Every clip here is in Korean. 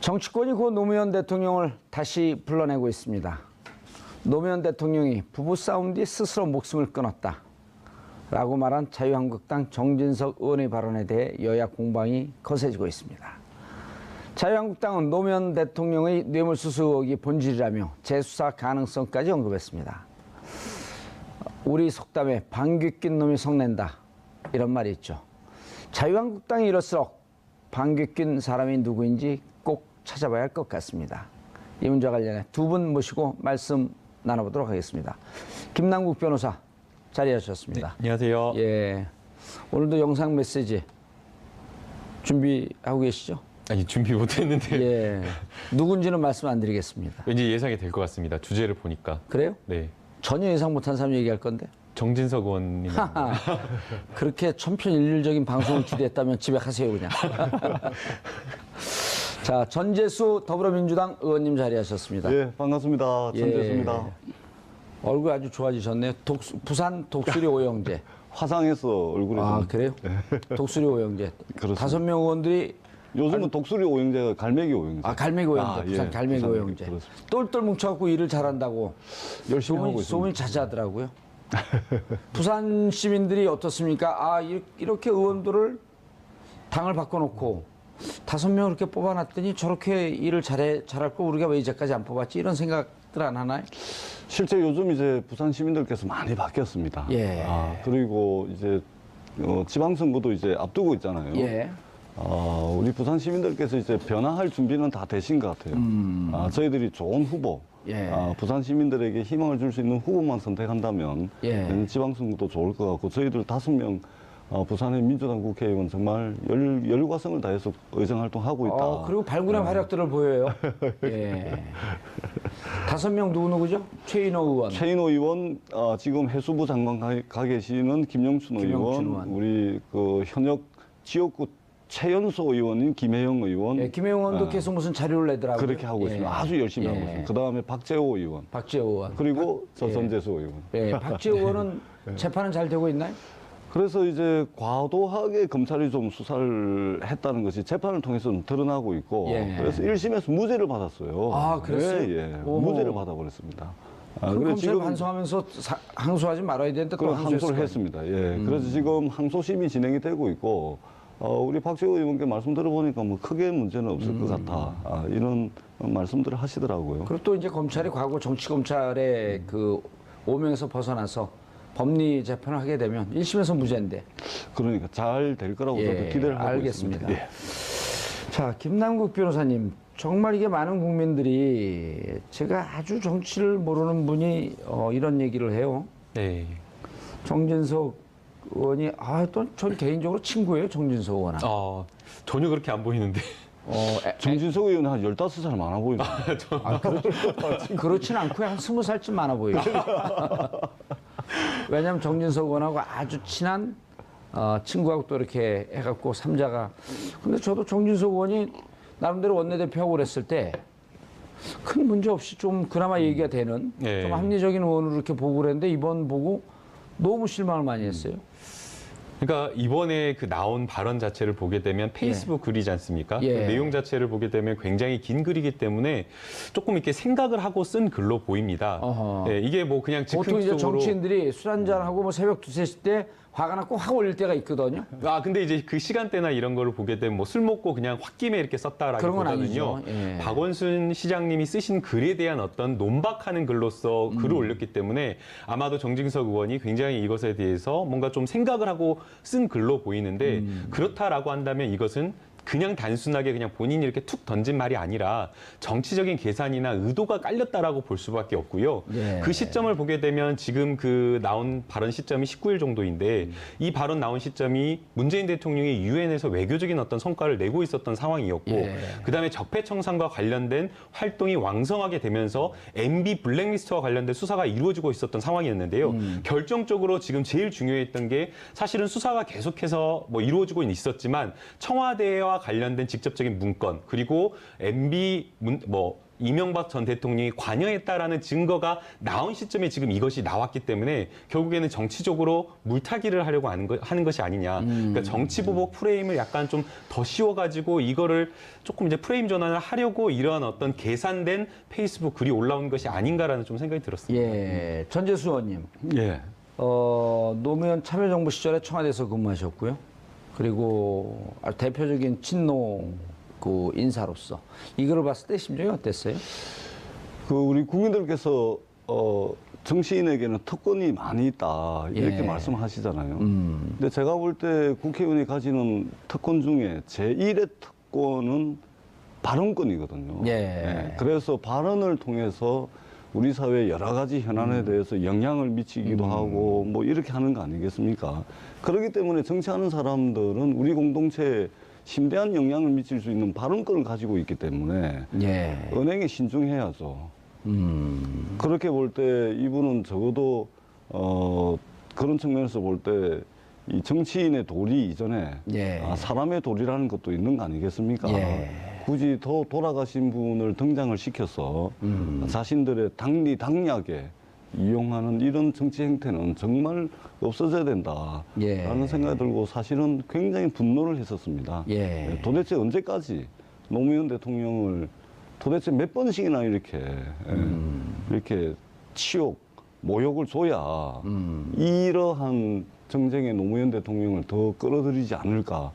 정치권이 고 노무현 대통령을 다시 불러내고 있습니다. 노무현 대통령이 부부싸움 뒤 스스로 목숨을 끊었다 라고 말한 자유한국당 정진석 의원의 발언에 대해 여야 공방이 거세지고 있습니다. 자유한국당은 노무현 대통령의 뇌물수수 의혹이 본질이라며 재수사 가능성까지 언급했습니다. 우리 속담에 방귀 낀 놈이 성낸다 이런 말이 있죠. 자유한국당이 이럴수록 방귀 낀 사람이 누구인지 꼭 찾아봐야 할 것 같습니다. 이 문제와 관련해 두 분 모시고 말씀 나눠보도록 하겠습니다. 김남국 변호사 자리하셨습니다. 네, 안녕하세요. 예, 오늘도 영상 메시지 준비하고 계시죠? 아니 준비 못했는데 예, 누군지는 말씀 안 드리겠습니다. 왠지 예상이 될 것 같습니다. 주제를 보니까. 그래요? 네. 전혀 예상 못한 사람 얘기할 건데. 정진석 의원님. 그렇게 천편일률적인 방송을 기대했다면 집에 가세요 그냥. 자, 전재수 더불어민주당 의원님 자리하셨습니다. 예, 반갑습니다. 전재수입니다. 예, 얼굴 아주 좋아지셨네요. 부산 독수리 오영재. 화상했어, 얼굴이. 아, 좀. 그래요? 독수리 오영재. 그렇습니다. 5명 의원들이 요즘은 독수리 오영재가 갈매기 오영재. 아, 갈매기 오영재. 부산 예, 갈매기 부산, 오영재. 그렇습니다. 똘똘 뭉쳐갖고 일을 잘한다고 열심히 하고 있습니다. 소문이 자자하더라고요. 부산 시민들이 어떻습니까? 아, 이렇게 의원들을 당을 바꿔놓고 5명 이렇게 뽑아놨더니 저렇게 일을 잘할 거 우리가 왜 이제까지 안 뽑았지? 이런 생각들 안 하나요? 실제 요즘 이제 부산 시민들께서 많이 바뀌었습니다. 예. 그리고 이제 지방선거도 이제 앞두고 있잖아요. 예. 우리 부산 시민들께서 이제 변화할 준비는 다 되신 것 같아요. 저희들이 좋은 후보, 예. 부산 시민들에게 희망을 줄 수 있는 후보만 선택한다면 예. 지방선거도 좋을 것 같고 저희들 5명 부산의 민주당 국회의원 정말 열과성을 다해서 의정활동하고 있다. 그리고 발군의 활약들을 보여요. 예. 5명 누구죠? 최인호 의원. 최인호 의원, 지금 해수부 장관 가 계시는 김영춘 의원, 우리 그 현역 지역구 최연소 의원인 김혜영 의원. 예, 김혜영 의원도 계속 무슨 자료를 내더라고요. 그렇게 하고 있습니다. 아주 열심히 하고 있습니다. 그 다음에 박재호 의원. 박재호 의원. 그리고 전재수 의원. 예, 박재호 의원은 재판은 잘 되고 있나요? 그래서 이제 과도하게 검찰이 좀 수사를 했다는 것이 재판을 통해서 좀 드러나고 있고, 예. 그래서 1심에서 무죄를 받았어요. 아, 그랬어요? 예, 예. 오호. 무죄를 받아버렸습니다. 그럼 검찰 반성하면서 항소하지 말아야 되는데 또 항소를 했습니다. 예. 그래서 지금 항소심이 진행이 되고 있고, 우리 박재호 의원께 말씀 들어보니까 뭐 크게 문제는 없을 것 같다. 이런 말씀들을 하시더라고요. 그리고 또 이제 검찰이 과거 정치검찰의 그 오명에서 벗어나서 법리 재판을 하게 되면 1심에서 무죄인데. 그러니까 잘 될 거라고 저도 기대를 하고 알겠습니다. 있습니다. 예. 자, 김남국 변호사님, 정말 이게 많은 국민들이 제가 아주 정치를 모르는 분이 이런 얘기를 해요. 네. 정진석 의원이 또 전 개인적으로 친구예요, 정진석 의원은. 전혀 그렇게 안 보이는데. 정진석 의원은 한 15살 많아 보이네요. 그렇진 않고요. 한 20살쯤 많아 보여요. 왜냐하면 정진석 의원하고 아주 친한 친구하고 또 이렇게 해갖고 삼자가. 근데 저도 정진석 의원이 나름대로 원내대표하고 그랬을 때 큰 문제 없이 좀 그나마 얘기가 되는 좀 합리적인 의원으로 이렇게 보고 그랬는데 이번 보고 너무 실망을 많이 했어요. 그러니까 이번에 그 나온 발언 자체를 보게 되면 페이스북 글이지 않습니까? 예. 그 내용 자체를 보게 되면 굉장히 긴 글이기 때문에 조금 이렇게 생각을 하고 쓴 글로 보입니다. 네, 이게 뭐 그냥 보통 이제 즉흥적으로 정치인들이 술 한잔하고 뭐 새벽 2, 3시 때 화가 나고 확 올릴 때가 있거든요. 근데 이제 그 시간대나 이런 거를 보게 되면 뭐 술 먹고 그냥 홧김에 이렇게 썼다라기보다는요. 예. 박원순 시장님이 쓰신 글에 대한 어떤 논박하는 글로서 글을 올렸기 때문에 아마도 정진석 의원이 굉장히 이것에 대해서 뭔가 좀 생각을 하고 쓴 글로 보이는데 그렇다라고 한다면 이것은 그냥 단순하게 그냥 본인이 이렇게 툭 던진 말이 아니라 정치적인 계산이나 의도가 깔렸다라고 볼 수밖에 없고요. 예. 그 시점을 보게 되면 지금 그 나온 발언 시점이 19일 정도인데 이 발언 나온 시점이 문재인 대통령이 유엔에서 외교적인 어떤 성과를 내고 있었던 상황이었고 그다음에 적폐청산과 관련된 활동이 왕성하게 되면서 MB 블랙리스트와 관련된 수사가 이루어지고 있었던 상황이었는데요. 결정적으로 지금 제일 중요했던 게 사실은 수사가 계속해서 뭐 이루어지고 있었지만 청와대와 공작과와 관련된 직접적인 문건 그리고 MB 이명박 전 대통령이 관여했다라는 증거가 나온 시점에 지금 이것이 나왔기 때문에 결국에는 정치적으로 물타기를 하려고 하는 것이 아니냐. 그러니까 정치 보복 프레임을 약간 좀 더 씌워가지고 이거를 조금 이제 프레임 전환을 하려고 이러한 어떤 계산된 페이스북 글이 올라온 것이 아닌가라는 좀 생각이 들었습니다. 예, 전재수 의원님. 예. 노무현 참여정부 시절에 청와대에서 근무하셨고요. 그리고 아주 대표적인 친노 그 인사로서 이거를 봤을 때 심정이 어땠어요? 우리 국민들께서 정치인에게는 특권이 많이 있다 이렇게 예. 말씀하시잖아요. 근데 제가 볼 때 국회의원이 가지는 특권 중에 제1의 특권은 발언권이거든요. 예. 그래서 발언을 통해서 우리 사회 여러 가지 현안에 대해서 영향을 미치기도 하고 뭐 이렇게 하는 거 아니겠습니까? 그렇기 때문에 정치하는 사람들은 우리 공동체에 심대한 영향을 미칠 수 있는 발언권을 가지고 있기 때문에 예. 은행에 신중해야죠. 그렇게 볼 때 이분은 적어도 그런 측면에서 볼 때 이 정치인의 도리 이전에 예. 사람의 도리라는 것도 있는 거 아니겠습니까? 예. 굳이 더 돌아가신 분을 등장을 시켜서 자신들의 당리당략에 이용하는 이런 정치 행태는 정말 없어져야 된다라는 예. 생각이 들고 사실은 굉장히 분노를 했었습니다. 예. 도대체 언제까지 노무현 대통령을 도대체 몇 번씩이나 이렇게 치욕, 모욕을 줘야 이러한 정쟁에 노무현 대통령을 더 끌어들이지 않을까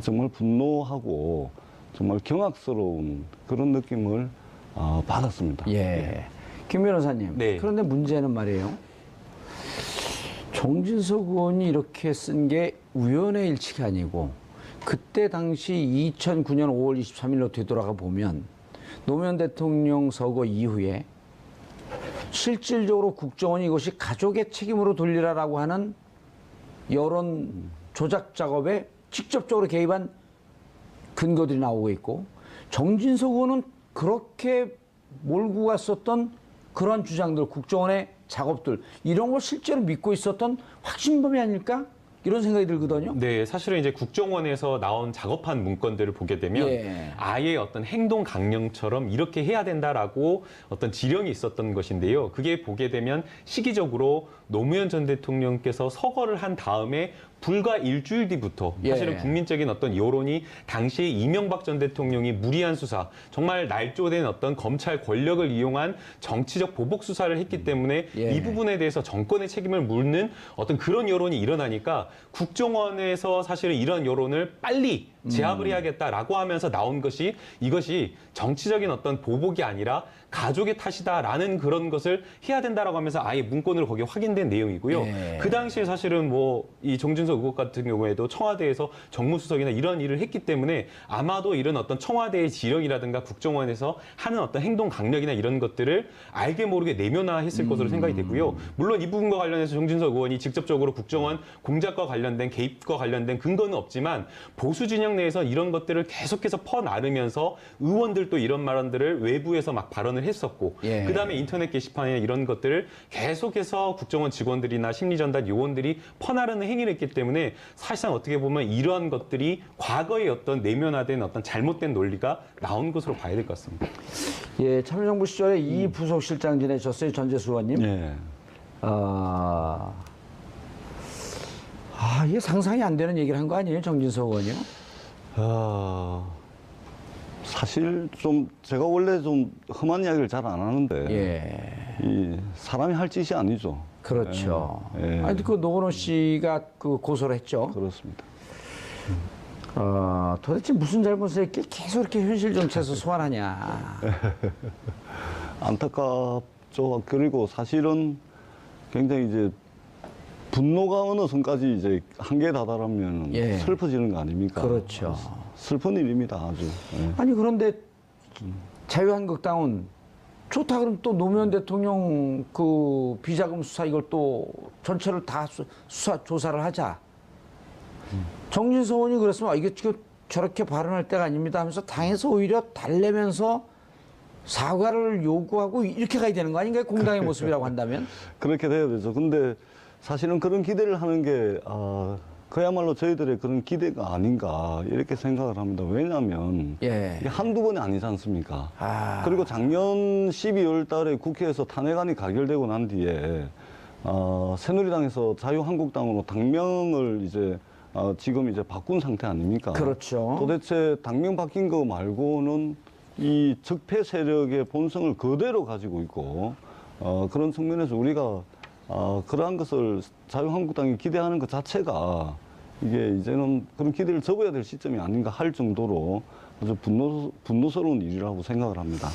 정말 분노하고 정말 경악스러운 그런 느낌을 받았습니다. 예. 김 변호사님. 네. 그런데 문제는 말이에요. 정진석 의원이 이렇게 쓴 게 우연의 일치가 아니고 그때 당시 2009년 5월 23일로 되돌아가 보면 노무현 대통령 서거 이후에 실질적으로 국정원이 이것이 가족의 책임으로 돌리라라고 하는 여론 조작 작업에 직접적으로 개입한 근거들이 나오고 있고 정진석 의원은 그렇게 몰고 갔었던 그런 주장들, 국정원의 작업들 이런 걸 실제로 믿고 있었던 확신범이 아닐까? 이런 생각이 들거든요. 네, 사실은 이제 국정원에서 나온 작업한 문건들을 보게 되면 예. 아예 어떤 행동 강령처럼 이렇게 해야 된다라고 어떤 지령이 있었던 것인데요. 그게 보게 되면 시기적으로 노무현 전 대통령께서 서거를 한 다음에 불과 일주일 뒤부터 사실은 예. 국민적인 어떤 여론이 당시에 이명박 전 대통령이 무리한 수사, 정말 날조된 어떤 검찰 권력을 이용한 정치적 보복 수사를 했기 때문에 예. 이 부분에 대해서 정권의 책임을 묻는 어떤 그런 여론이 일어나니까 국정원에서 사실은 이런 여론을 빨리 제압을 해야겠다라고 하면서 나온 것이 이것이 정치적인 어떤 보복이 아니라 가족의 탓이다라는 그런 것을 해야 된다라고 하면서 아예 문건으로 거기에 확인된 내용이고요. 예. 그 당시에 사실은 뭐 이 정진석 의원 같은 경우에도 청와대에서 정무수석이나 이런 일을 했기 때문에 아마도 이런 어떤 청와대의 지령이라든가 국정원에서 하는 어떤 행동 강령이나 이런 것들을 알게 모르게 내면화했을 것으로 생각이 되고요. 물론 이 부분과 관련해서 정진석 의원이 직접적으로 국정원 공작과 관련된 개입과 관련된 근거는 없지만 보수 진영 내에서 이런 것들을 계속해서 퍼나르면서 의원들도 이런 발언들을 외부에서 막 발언을 했었고 예. 그다음에 인터넷 게시판에 이런 것들을 계속해서 국정원 직원들이나 심리전단 요원들이 퍼나르는 행위를 했기 때문에 사실상 어떻게 보면 이러한 것들이 과거의 어떤 내면화된 어떤 잘못된 논리가 나온 것으로 봐야 될 것 같습니다. 예, 참여정부 시절에 이 부속실장 지내셨어요, 전재수 의원님. 예. 이게 상상이 안 되는 얘기를 한 거 아니에요, 정진석 의원이요? 사실 좀 제가 원래 좀 험한 이야기를 잘 안 하는데 예. 이 사람이 할 짓이 아니죠. 그렇죠. 예. 아니, 그 노건호 씨가 그 고소를 했죠. 그렇습니다. 도대체 무슨 잘못을 했길 계속 이렇게 현실 정치에서 소환하냐. 안타깝죠. 그리고 사실은 굉장히 이제 분노가 어느 선까지 이제 한계에 다다르면 예. 슬퍼지는 거 아닙니까? 그렇죠. 슬픈 일입니다, 아주. 예. 아니, 그런데 자유한국당은 좋다 그러면 또 노무현 대통령 그 비자금 수사 이걸 또 전체를 다 수사 조사를 하자. 정진석 의원이 그랬으면 이게 지금 저렇게 발언할 때가 아닙니다 하면서 당에서 오히려 달래면서 사과를 요구하고 이렇게 가야 되는 거 아닌가요? 공당의 모습이라고 한다면? 그렇게 돼야 되죠. 근데 사실은 그런 기대를 하는 게 그야말로 저희들의 그런 기대가 아닌가 이렇게 생각을 합니다. 왜냐하면 예. 이게 한두 번이 아니지 않습니까? 아. 그리고 작년 12월 달에 국회에서 탄핵안이 가결되고 난 뒤에 새누리당에서 자유한국당으로 당명을 이제 지금 이제 바꾼 상태 아닙니까? 그렇죠. 도대체 당명 바뀐 거 말고는 이 적폐 세력의 본성을 그대로 가지고 있고 그런 측면에서 우리가 그러한 것을 자유한국당이 기대하는 것 자체가 이게 이제는 그런 기대를 접어야 될 시점이 아닌가 할 정도로 아주 분노스러운 일이라고 생각을 합니다.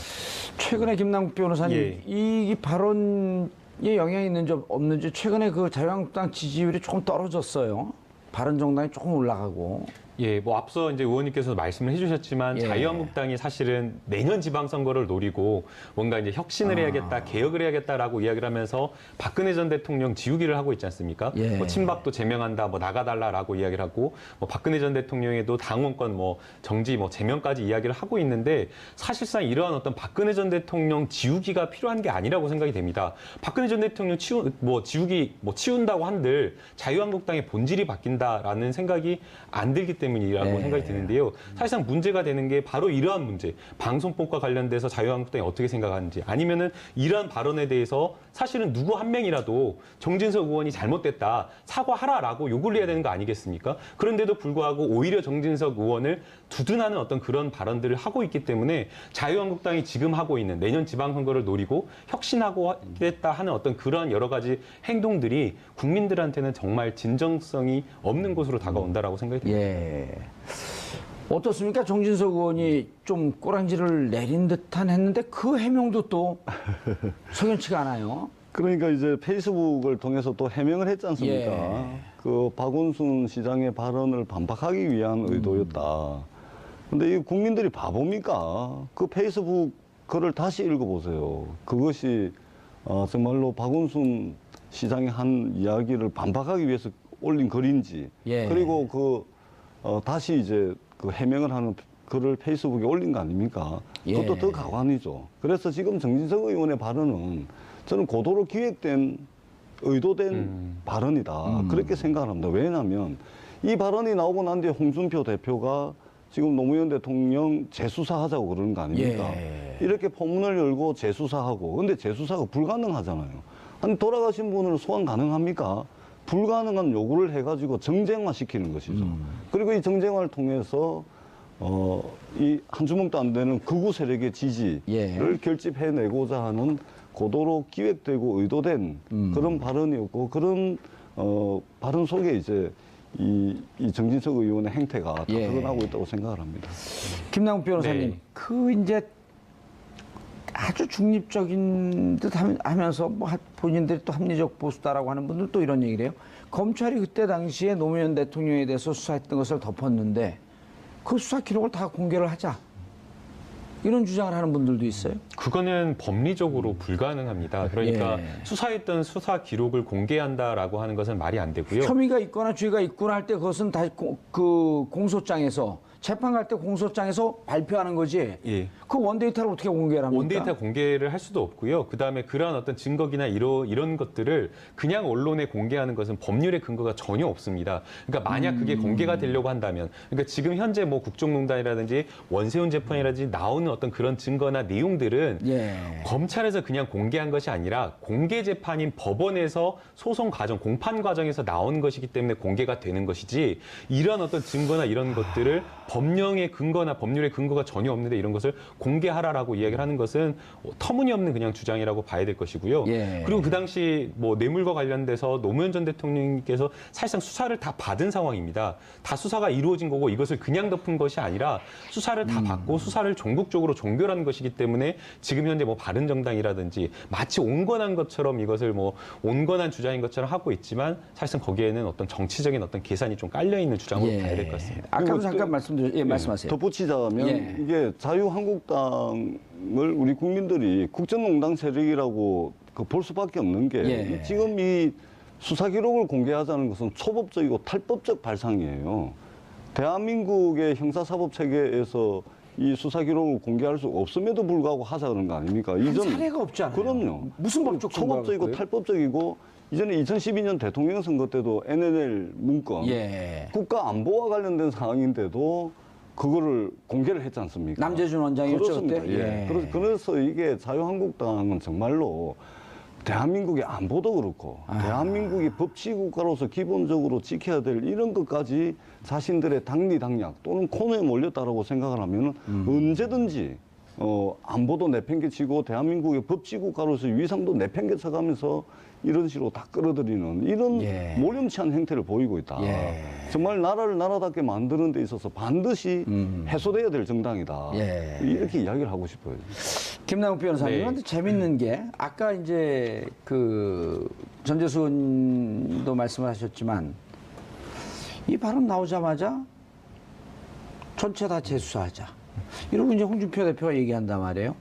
최근에 김남국 변호사님 예. 이 발언에 영향이 있는지 없는지 최근에 그 자유한국당 지지율이 조금 떨어졌어요. 바른정당이 조금 올라가고. 예, 뭐 앞서 이제 의원님께서 말씀을 해주셨지만 예. 자유한국당이 사실은 내년 지방선거를 노리고 뭔가 이제 혁신을 해야겠다, 개혁을 해야겠다라고 이야기를 하면서 박근혜 전 대통령 지우기를 하고 있지 않습니까? 예. 뭐 친박도 제명한다, 뭐 나가달라라고 이야기를 하고, 뭐 박근혜 전 대통령에도 당원권 뭐 정지, 뭐 제명까지 이야기를 하고 있는데 사실상 이러한 어떤 박근혜 전 대통령 지우기가 필요한 게 아니라고 생각이 됩니다. 박근혜 전 대통령 지우기 치운다고 한들 자유한국당의 본질이 바뀐다라는 생각이 안 들기 때문이라고 네. 생각이 드는데요. 사실상 문제가 되는 게 바로 이러한 문제, 방송법과 관련돼서 자유한국당이 어떻게 생각하는지, 아니면은 이러한 발언에 대해서 사실은 누구 한 명이라도 정진석 의원이 잘못됐다, 사과하라라고 요구를 해야 되는 거 아니겠습니까? 그런데도 불구하고 오히려 정진석 의원을 두둔하는 어떤 그런 발언들을 하고 있기 때문에 자유한국당이 지금 하고 있는 내년 지방선거를 노리고 혁신하고 하겠다 하는 어떤 그런 여러 가지 행동들이 국민들한테는 정말 진정성이 없는 것으로 다가온다라고 생각이 듭니다. 예. 어떻습니까? 정진석 의원이 좀 꼬랑지를 내린 듯한 했는데 그 해명도 또 석연치가 않아요. 그러니까 이제 페이스북을 통해서 또 해명을 했지 않습니까? 예. 그 박원순 시장의 발언을 반박하기 위한 의도였다. 근데 이 국민들이 바보입니까? 그 페이스북 글을 다시 읽어보세요. 그것이 정말로 박원순 시장이 한 이야기를 반박하기 위해서 올린 글인지, 예. 그리고 다시 이제 그 해명을 하는 글을 페이스북에 올린 거 아닙니까? 그것도 예. 더 가관이죠. 그래서 지금 정진석 의원의 발언은 저는 고도로 기획된, 의도된 발언이다. 그렇게 생각을 합니다. 왜냐하면 이 발언이 나오고 난 뒤에 홍준표 대표가 지금 노무현 대통령 재수사하자고 그러는 거 아닙니까? 예. 이렇게 포문을 열고 재수사하고, 근데 재수사가 불가능하잖아요. 아니, 돌아가신 분을 소환 가능합니까? 불가능한 요구를 해가지고 정쟁화 시키는 것이죠. 그리고 이 정쟁화를 통해서 이 한 주먹도 안 되는 극우 세력의 지지를 예. 결집해내고자 하는 고도로 기획되고 의도된 그런 발언이었고, 그런 발언 속에 이제 이 정진석 의원의 행태가 다 예. 드러나고 있다고 생각을 합니다. 김남국 변호사님, 네. 그 이제 아주 중립적인 듯 하면서 뭐 본인들이 또 합리적 보수다라고 하는 분들 또 이런 얘기를 해요. 검찰이 그때 당시에 노무현 대통령에 대해서 수사했던 것을 덮었는데 그 수사 기록을 다 공개를 하자. 이런 주장을 하는 분들도 있어요. 그거는 법리적으로 불가능합니다. 그러니까 예. 수사했던 수사 기록을 공개한다라고 하는 것은 말이 안 되고요. 혐의가 있거나 죄가 있거나 할 때 그것은 다 그 공소장에서 재판 갈 때 공소장에서 발표하는 거지. 예. 그 원데이터를 어떻게 공개를 합니까? 원데이터 공개를 할 수도 없고요. 그다음에 그러한 어떤 증거기나 이런 것들을 그냥 언론에 공개하는 것은 법률의 근거가 전혀 없습니다. 그러니까 만약 그게 공개가 되려고 한다면, 그러니까 지금 현재 뭐 국정농단이라든지 원세훈 재판이라든지 나오는 어떤 그런 증거나 내용들은 예. 검찰에서 그냥 공개한 것이 아니라 공개 재판인 법원에서 소송 과정, 공판 과정에서 나온 것이기 때문에 공개가 되는 것이지, 이러한 어떤 증거나 이런 것들을 법령의 근거나 법률의 근거가 전혀 없는데 이런 것을 공개하라라고 이야기를 하는 것은 터무니없는 그냥 주장이라고 봐야 될 것이고요. 예. 그리고 그 당시 뭐 뇌물과 관련돼서 노무현 전 대통령께서 사실상 수사를 다 받은 상황입니다. 다 수사가 이루어진 거고 이것을 그냥 덮은 것이 아니라 수사를 다 받고 수사를 전국적으로 종결한 것이기 때문에 지금 현재 뭐 바른정당이라든지 마치 온건한 것처럼 이것을 뭐 온건한 주장인 것처럼 하고 있지만 사실상 거기에는 어떤 정치적인 어떤 계산이 좀 깔려 있는 주장으로 예. 봐야 될 것 같습니다. 아까도 그리고 잠깐 말씀하세요. 덧붙이자면 예. 이게 자유한국당을 우리 국민들이 국정농단 세력이라고 볼 수밖에 없는 게 예. 지금 이 수사 기록을 공개하자는 것은 초법적이고 탈법적 발상이에요. 대한민국의 형사사법 체계에서 이 수사 기록을 공개할 수 없음에도 불구하고 하자 그런 거 아닙니까? 사례가 없지 않아요? 그럼요. 무슨 법적 초법적이고 근거가 탈법적이고 이전에 2012년 대통령 선거 때도 NLL 문건 예. 국가 안보와 관련된 사항인데도 그거를 공개를 했지 않습니까? 남재준 원장이었죠, 그렇습니다. 그때? 예. 예. 그래서 이게 자유한국당은 정말로 대한민국의 안보도 그렇고 대한민국이 법치국가로서 기본적으로 지켜야 될 이런 것까지 자신들의 당리당략 또는 코너에 몰렸다라고 생각을 하면 언제든지 안보도 내팽개치고 대한민국의 법치국가로서 위상도 내팽개쳐가면서 이런 식으로 다 끌어들이는 이런 예. 모렴치한 행태를 보이고 있다. 예. 정말 나라를 나라답게 만드는 데 있어서 반드시 해소돼야 될 정당이다. 예. 이렇게 이야기를 하고 싶어요. 김남국 변호사님, 네. 그런데 재밌는 게 아까 이제 그 전재수 의원도 말씀을 하셨지만 이 발언 나오자마자 전체 다 재수사하자. 이러고 이제 홍준표 대표가 얘기한단 말이에요.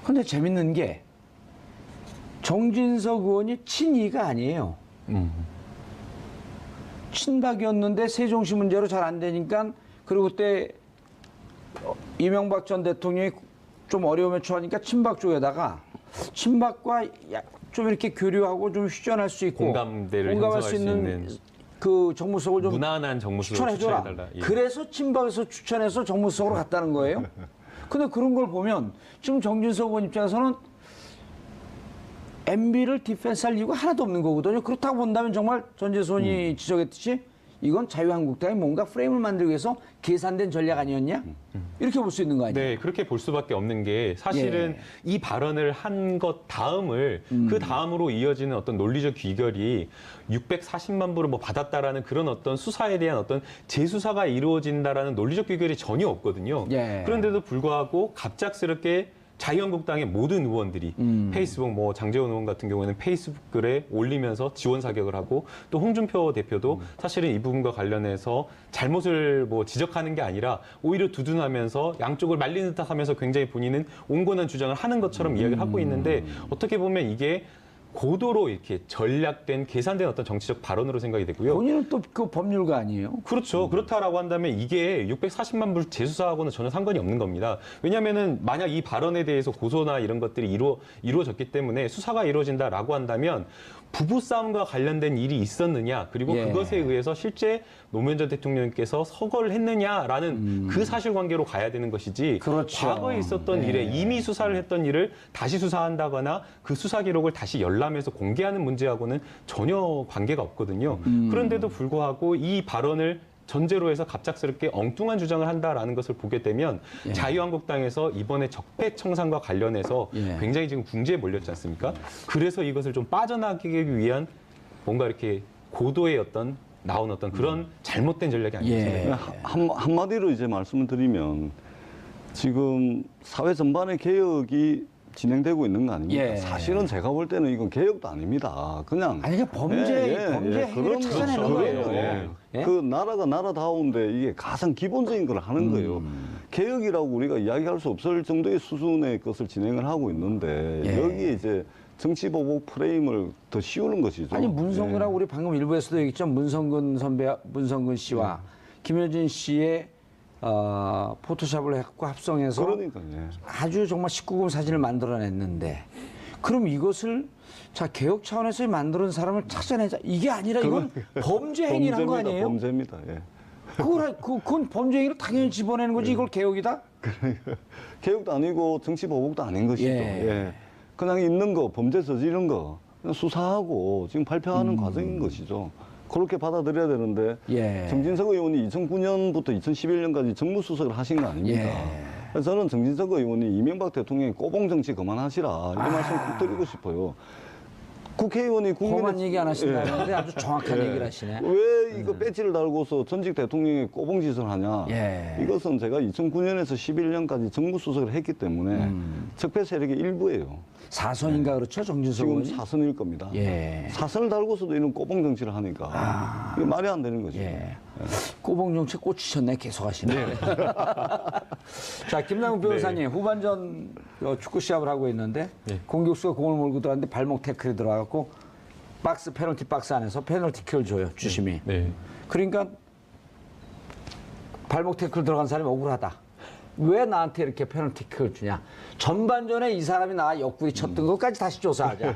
근데 재밌는 게 정진석 의원이 친이가 아니에요. 친박이었는데 세종시 문제로 잘 안 되니까 그리고 그때 이명박 전 대통령이 좀 어려움에 처하니까 친박 쪽에다가 친박과 좀 이렇게 교류하고 좀 휴전할 수 있고 공감대를 공감할 수 형성할 수 있는 있는 그 정무수석을 좀 무난한 정무수석을 추천해줘라. 추천해달라. 예. 그래서 친박에서 추천해서 정무수석으로 갔다는 거예요. 근데 그런 걸 보면 지금 정진석 의원 입장에서는 MB를 디펜스할 이유가 하나도 없는 거거든요. 그렇다고 본다면 정말 전재수 의원이 지적했듯이 이건 자유한국당이 뭔가 프레임을 만들기 위해서 계산된 전략 아니었냐? 이렇게 볼 수 있는 거 아니에요? 네, 그렇게 볼 수밖에 없는 게 사실은 이 발언을 한 것 다음을 그 다음으로 이어지는 어떤 논리적 귀결이 640만 불을 뭐 받았다라는 그런 어떤 수사에 대한 어떤 재수사가 이루어진다라는 논리적 귀결이 전혀 없거든요. 예. 그런데도 불구하고 갑작스럽게 자유한국당의 모든 의원들이 페이스북 뭐 장제원 의원 같은 경우에는 페이스북 글에 올리면서 지원 사격을 하고 또 홍준표 대표도 사실은 이 부분과 관련해서 잘못을 뭐 지적하는 게 아니라 오히려 두둔하면서 양쪽을 말리는 듯하면서 굉장히 본인은 온건한 주장을 하는 것처럼 이야기를 하고 있는데 어떻게 보면 이게 고도로 이렇게 전략된 계산된 어떤 정치적 발언으로 생각이 되고요. 본인은 또 그 법률가 아니에요? 그렇죠. 그렇다라고 한다면 이게 640만 불 재수사하고는 전혀 상관이 없는 겁니다. 왜냐하면은 만약 이 발언에 대해서 고소나 이런 것들이 이루어졌기 때문에 수사가 이루어진다라고 한다면 부부싸움과 관련된 일이 있었느냐 그리고 예. 그것에 의해서 실제 노무현 전 대통령께서 서거를 했느냐라는 그 사실관계로 가야 되는 것이지 그렇죠. 과거에 있었던 일에 이미 수사를 했던 일을 다시 수사한다거나 그 수사 기록을 다시 열람해서 공개하는 문제하고는 전혀 관계가 없거든요. 그런데도 불구하고 이 발언을 전제로 해서 갑작스럽게 엉뚱한 주장을 한다라는 것을 보게 되면 자유한국당에서 이번에 적폐청산과 관련해서 굉장히 지금 궁지에 몰렸지 않습니까? 그래서 이것을 좀 빠져나가기 위한 뭔가 이렇게 고도의 어떤 나온 어떤 그런 잘못된 전략이 아닌가 생각합니다. 한마디로 이제 말씀을 드리면 지금 사회 전반의 개혁이 진행되고 있는 거 아닙니까? 예. 사실은 제가 볼 때는 이건 개혁도 아닙니다. 그냥 아니, 그러니까 범죄 행위를 그런 찾아내는 거죠. 거예요. 그래요. 예? 그 나라가 나라다운데 이게 가장 기본적인 걸 하는 거예요. 개혁이라고 우리가 이야기할 수 없을 정도의 수준의 것을 진행을 하고 있는데 예. 여기에 이제 정치보복 프레임을 더 씌우는 것이죠. 아니 문성근하고 우리 방금 일부에서도 얘기했지만 문성근 씨와 김효진 씨의 포토샵을 해갖고 합성해서 그러니까 예. 아주 정말 19금 사진을 만들어냈는데 그럼 이것을 자 개혁 차원에서 만드는 사람을 찾아내자 이게 아니라 이건 범죄 행위를 한 거 아니에요? 범죄입니다. 예. 그건 범죄 행위를 당연히 집어내는 거지 이걸 개혁이다? 개혁도 아니고 정치보복도 아닌 것이죠. 예. 예. 그냥 있는 거, 범죄 저지른 거 그냥 수사하고 지금 발표하는 과정인 것이죠. 그렇게 받아들여야 되는데 예. 정진석 의원이 2009년부터 2011년까지 정무수석을 하신 거 아닙니까? 예. 그래서 저는 정진석 의원이 이명박 대통령이 꼬봉 정치 그만하시라 이 말씀 꼭 드리고 싶어요. 국회의원이 험한 얘기 안 하신다는데 예. 아주 정확한 예. 얘기를 하시네. 왜 이거 배지를 달고서 전직 대통령이 꼬봉짓을 하냐? 예. 이것은 제가 2009년에서 11년까지 정무수석을 했기 때문에 적폐 세력의 일부예요. 사선인가 그렇죠 정진석 지금 의원이? 사선일 겁니다. 예. 사선을 달고서도 이런 꼬봉 정치를 하니까 이게 말이 안 되는 거죠. 예. 꼬봉 정치 꽂히셨네 계속 하시네. 자 김남국 변호사님 후반전 축구 시합을 하고 있는데 공격수가 공을 몰고 들어갔는데 발목 태클이 들어가고 페널티 박스 안에서 페널티킥을 줘요 주심이. 네. 그러니까 발목 태클 들어간 사람이 억울하다. 왜 나한테 이렇게 페널티킥을 주냐. 전반전에 이 사람이 나 옆구리 쳤던 것까지 다시 조사하자.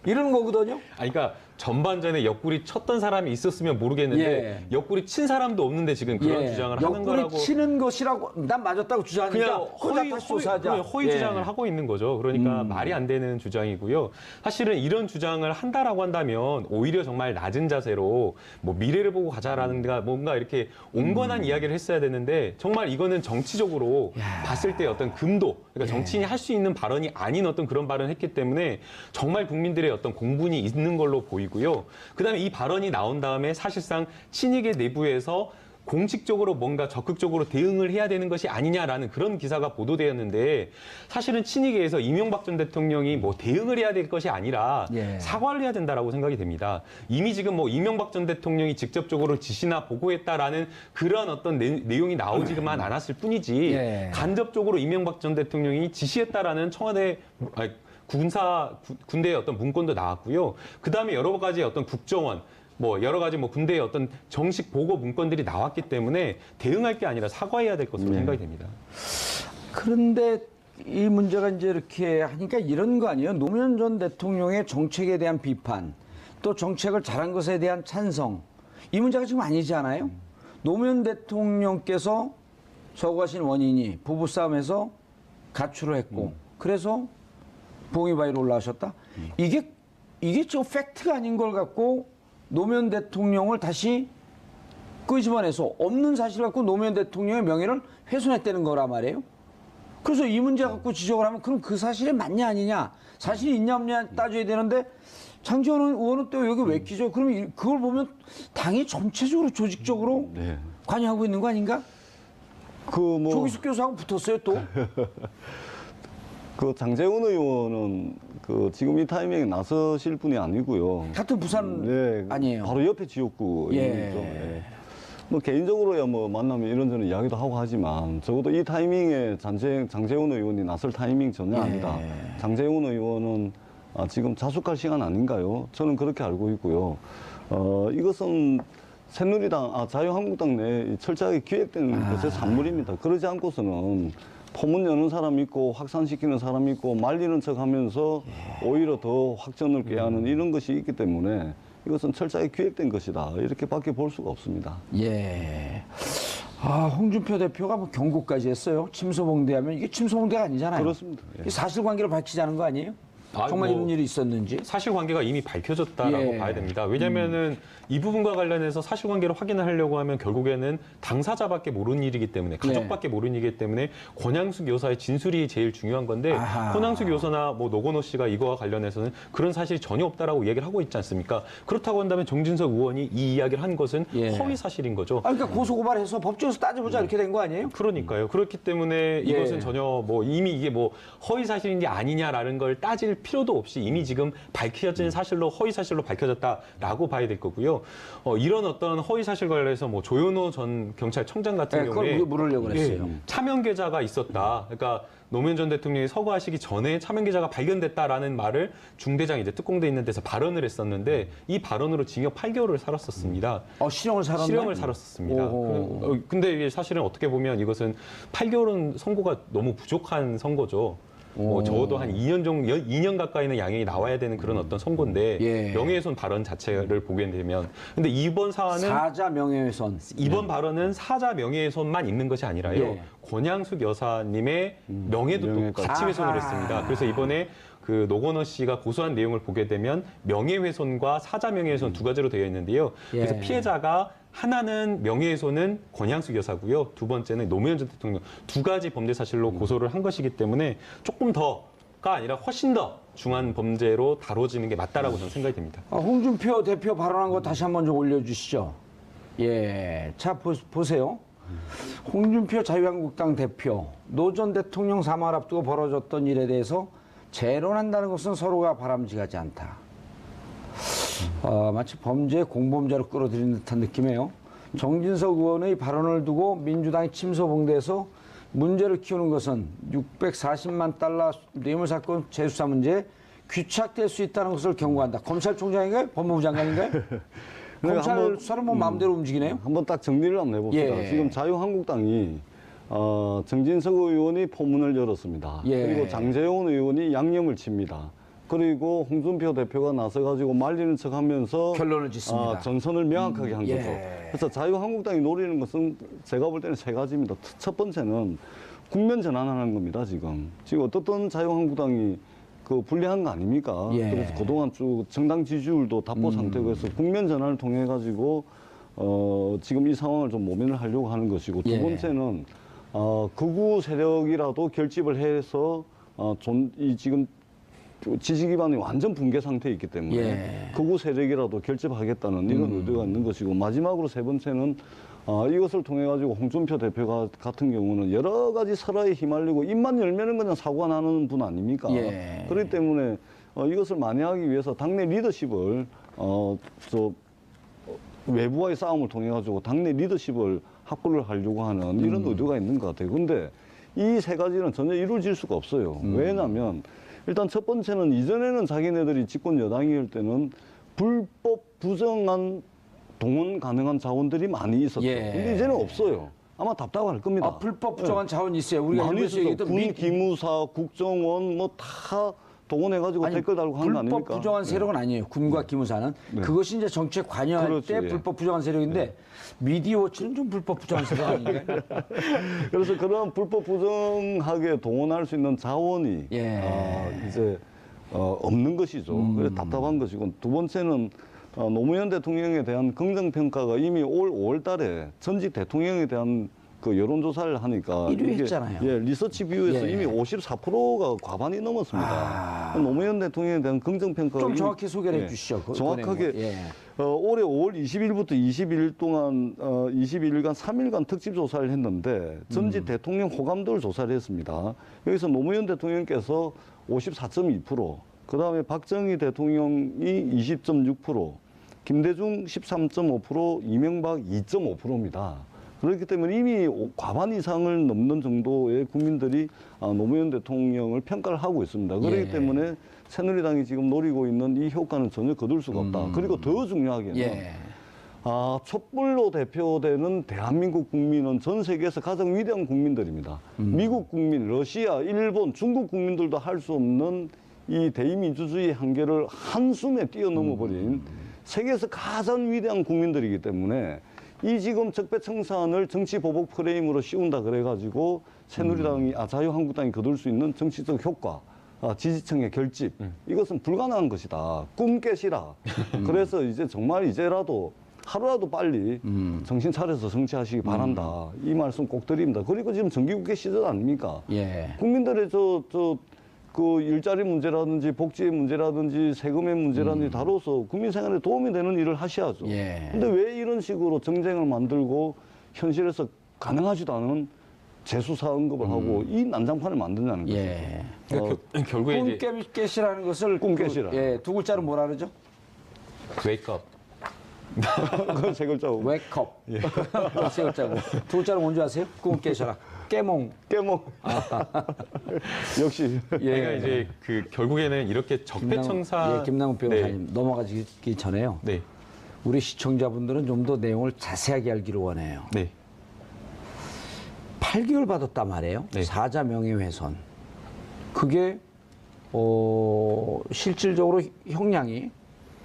이런 거거든요. 그러니까 전반전에 옆구리 쳤던 사람이 있었으면 모르겠는데 예. 옆구리 친 사람도 없는데 지금 그런 예. 주장을 하는 거라고. 옆구리 치는 것이라고 난 맞았다고 주장하니까 그냥 허위 예. 주장을 하고 있는 거죠. 그러니까 음. 말이 안 되는 주장이고요. 사실은 이런 주장을 한다라고 한다면 오히려 정말 낮은 자세로 뭐 미래를 보고 가자라는 데가 뭔가 이렇게 온건한 이야기를 했어야 되는데 정말 이거는 정치적으로 봤을 때 어떤 금도 그러니까 정치인이 할 수 있는 발언이 아닌 어떤 그런 발언을 했기 때문에 정말 국민들의 어떤 공분이 있는 걸로 보이고요. 그다음에 이 발언이 나온 다음에 사실상 친이계 내부에서 공식적으로 뭔가 적극적으로 대응을 해야 되는 것이 아니냐라는 그런 기사가 보도되었는데 사실은 친이계에서 이명박 전 대통령이 뭐 대응을 해야 될 것이 아니라 예. 사과를 해야 된다라고 생각이 됩니다. 이미 지금 뭐 이명박 전 대통령이 직접적으로 지시나 보고했다라는 그런 어떤 내용이 나오지만 않았을 뿐이지 예. 간접적으로 이명박 전 대통령이 지시했다라는 청와대 군대의 어떤 문건도 나왔고요. 그 다음에 여러 가지 어떤 국정원 뭐 여러 가지 뭐 군대의 어떤 정식 보고 문건들이 나왔기 때문에 대응할 게 아니라 사과해야 될 것으로 생각이 됩니다. 그런데 이 문제가 이제 이렇게 하니까 이런 거 아니에요? 노무현 전 대통령의 정책에 대한 비판, 또 정책을 잘한 것에 대한 찬성, 이 문제가 지금 아니지 않아요? 노무현 대통령께서 서거하신 원인이 부부싸움에서 가출을 했고, 그래서 봉이바위로 올라가셨다? 이게 저 팩트가 아닌 걸 갖고 노무현 대통령을 다시 끄집어내서 없는 사실 갖고 노무현 대통령의 명예를 훼손했다는 거란 말이에요. 그래서 이 문제 갖고 지적을 하면 그럼 그 사실이 맞냐 아니냐, 사실이 있냐 없냐 따져야 되는데 장제원 의원은 또 여기 왜 끼죠? 그러면 그걸 보면 당이 전체적으로 조직적으로 네. 관여하고 있는 거 아닌가? 그 조기숙 교수하고 붙었어요 또. 그 장제원 의원은 그 지금 이 타이밍에 나서실 분이 아니고요. 같은 부산 네, 아니에요. 바로 옆에 지역구 예. 의원이죠. 예. 뭐 개인적으로야 뭐 만나면 이런저런 이야기도 하고 하지만 적어도 이 타이밍에 장제원 의원이 나설 타이밍 전혀 아니다. 장제원 의원은 지금 자숙할 시간 아닌가요? 저는 그렇게 알고 있고요. 이것은 새누리당, 자유한국당 내 철저하게 기획된 것의 산물입니다. 그러지 않고서는 포문 여는 사람이 있고 확산시키는 사람이 있고 말리는 척하면서 오히려 더 확전을 꾀하는 이런 것이 있기 때문에 이것은 철저하게 기획된 것이다. 이렇게밖에 볼 수가 없습니다. 예. 홍준표 대표가 뭐 경고까지 했어요. 침소봉대하면 이게 침소봉대가 아니잖아요. 그렇습니다. 예. 이 사실관계를 밝히자는 거 아니에요? 정말 이런 일이 있었는지. 사실관계가 이미 밝혀졌다라고 예. 봐야 됩니다. 왜냐하면은 이 부분과 관련해서 사실관계를 확인을 하려고 하면 결국에는 당사자밖에 모르는 일이기 때문에 가족밖에 모르는 일이기 때문에 권양숙 여사의 진술이 제일 중요한 건데 아하. 권양숙 여사나 뭐 노건호 씨가 이거와 관련해서는 그런 사실이 전혀 없다라고 얘기를 하고 있지 않습니까? 그렇다고 한다면 정진석 의원이 이 이야기를 한 것은 예. 허위 사실인 거죠. 그러니까 고소고발해서 법정에서 따져보자 이렇게 된 거 아니에요? 그러니까요. 그렇기 때문에 이것은 예. 전혀 뭐 이미 이게 뭐 허위 사실인지 아니냐라는 걸 따질 필요도 없이 이미 지금 밝혀진 사실로 허위 사실로 밝혀졌다라고 봐야 될 거고요. 이런 어떤 허위 사실 관련해서 뭐 조현호 전 경찰청장 같은 네, 경우에 그걸 물으려고 그랬어요. 차명 계좌가 있었다. 그러니까 노무현 전 대통령이 서거하시기 전에 차명 계좌가 발견됐다라는 말을 중대장 이제 특공대 있는 데서 발언을 했었는데 이 발언으로 징역 8개월을 살았었습니다. 실형을 살았나요? 실형을 살았었습니다. 근데 이게 사실은 어떻게 보면 이것은 8개월은 선고가 너무 부족한 선고죠. 뭐 적어도 한 2년 가까이는 양형이 나와야 되는 그런 어떤 선고인데 예. 명예훼손 발언 자체를 보게 되면 근데 이번 사안은 사자 명예훼손. 이번 발언은 사자 명예훼손만 있는 것이 아니라요. 예. 권양숙 여사님의 명예도 또 명예까지. 같이 훼손을 아하. 했습니다. 그래서 이번에 그 노건호 씨가 고소한 내용을 보게 되면 명예훼손과 사자 명예훼손 두 가지로 되어 있는데요. 그래서 예. 피해자가 하나는 명예훼손은 권양숙 여사고요. 두 번째는 노무현 전 대통령 두 가지 범죄 사실로 고소를 한 것이기 때문에 조금 더가 아니라 훨씬 더 중한 범죄로 다뤄지는 게 맞다라고 저는 생각이 됩니다. 홍준표 대표 발언한 거 다시 한번 좀 올려주시죠. 예, 자 보세요. 홍준표 자유한국당 대표, 노 전 대통령 사망을 앞두고 벌어졌던 일에 대해서 재론한다는 것은 서로가 바람직하지 않다. 마치 범죄의 공범자로 끌어들이는 듯한 느낌이에요. 정진석 의원의 발언을 두고 민주당이 침소봉대에서 문제를 키우는 것은 640만 달러 뇌물 사건 재수사 문제에 귀착될 수 있다는 것을 경고한다. 검찰총장인가요? 법무부 장관인가요? 검찰 수사는 뭐 마음대로 움직이네요. 한번 딱 정리를 한번 해봅시다. 예. 지금 자유한국당이 정진석 의원이 포문을 열었습니다. 예. 그리고 장재원 의원이 양념을 칩니다. 그리고 홍준표 대표가 나서가지고 말리는 척하면서 결론을 짓습니다. 전선을 명확하게 한 예. 거죠. 그래서 자유한국당이 노리는 것은 제가 볼 때는 세 가지입니다. 첫 번째는 국면 전환하는 겁니다. 지금 어떻든 자유한국당이 그 불리한 거 아닙니까? 예. 그래서 그동안 쭉 정당 지지율도 답보 상태고 해서 국면 전환을 통해 가지고 지금 이 상황을 좀 모면을 하려고 하는 것이고 두 예. 번째는 극우 세력이라도 결집을 해서 지금 지지 기반이 완전 붕괴 상태에 있기 때문에 예. 극우 세력이라도 결집하겠다는 이런 의도가 있는 것이고 마지막으로 세 번째는 이것을 통해 가지고 홍준표 대표가 같은 경우는 여러 가지 설화에 휘말리고 입만 열면은 그냥 사고가 나는 분 아닙니까? 예. 그렇기 때문에 이것을 만회하기 위해서 당내 리더십을 외부와의 싸움을 통해 가지고 당내 리더십을 확보를 하려고 하는 이런 의도가 있는 것 같아요. 근데 이 세 가지는 전혀 이루어질 수가 없어요. 왜냐하면 일단 첫 번째는 이전에는 자기네들이 집권 여당일 때는 불법 부정한 동원 가능한 자원들이 많이 있었죠. 예. 근데 이제는 없어요. 아마 답답할 겁니다. 불법 부정한 자원이 있어요. 우리가 많이 일부에서 있어요. 얘기했던 군, 기무사, 국정원 뭐 다 동원해가지고 댓글 달고 하는 거 아닙니까? 불법 부정한 세력은 아니에요. 군과 기무사는 네. 그것이 이제 정치에 관여할 그렇지, 때 예. 불법 부정한 세력인데 미디어워치는 좀 불법 부정한 세력 아닌가요? 그래서 그런 불법 부정하게 동원할 수 있는 자원이 예. 이제 없는 것이죠. 그래서 답답한 것이고 두 번째는 노무현 대통령에 대한 긍정평가가 이미 올 5월 달에 전직 대통령에 대한 그 여론조사를 하니까 1위 이게, 했잖아요. 예, 리서치 뷰에서 예. 이미 54%가 과반이 넘었습니다. 노무현 대통령에 대한 긍정평가가 좀 이미- 정확히 소개를 예, 해주시죠. 그 정확하게 내용을. 예. 올해 5월 20일부터 21일 동안 21일간 3일간 특집 조사를 했는데 전직 대통령 호감도를 조사를 했습니다. 여기서 노무현 대통령께서 54.2%, 그다음에 박정희 대통령이 20.6%, 김대중 13.5%, 이명박 2.5%입니다. 그렇기 때문에 이미 과반 이상을 넘는 정도의 국민들이 노무현 대통령을 평가를 하고 있습니다. 그렇기 예. 때문에 새누리당이 지금 노리고 있는 이 효과는 전혀 거둘 수가 없다. 그리고 더 중요하게는 예. 촛불로 대표되는 대한민국 국민은 전 세계에서 가장 위대한 국민들입니다. 미국 국민, 러시아, 일본, 중국 국민들도 할 수 없는 이 대의민주주의 한계를 한숨에 뛰어넘어 버린 세계에서 가장 위대한 국민들이기 때문에 이 지금 적폐청산을 정치 보복 프레임으로 씌운다 그래가지고 새누리당이 자유한국당이 거둘 수 있는 정치적 효과, 지지층의 결집, 이것은 불가능한 것이다. 꿈 깨시라. 그래서 이제 정말 이제라도 하루라도 빨리 정신 차려서 정치하시기 바란다. 이 말씀 꼭 드립니다. 그리고 지금 정기국회 시절 아닙니까? 예. 국민들의 그 일자리 문제라든지 복지의 문제라든지 세금의 문제라든지 다뤄서 국민 생활에 도움이 되는 일을 하셔야죠. 예. 근데 왜 이런 식으로 정쟁을 만들고 현실에서 가능하지도 않은 재수사 언급을 하고 이 난장판을 만드냐는 거죠. 예. 그러니까 결국에 이제 꿈깨시라는 것을 꿈 깨시라. 예, 두 글자로 뭐라 그러죠? 웨이크업. 그건 세 글자고. 웨이크업. 세 글자고. 두 글자로 뭔지 아세요? 꿈깨셔라. 깨몽. 깨먹. 역시. 그러니까 이제 그 결국에는 이렇게 적폐청산 김남국 변호사님 네. 넘어가기 전에요. 네. 우리 시청자분들은 좀 더 내용을 자세하게 알기를 원해요. 네. 8개월 받았단 말이에요. 네. 사자 명예훼손. 그게 실질적으로 형량이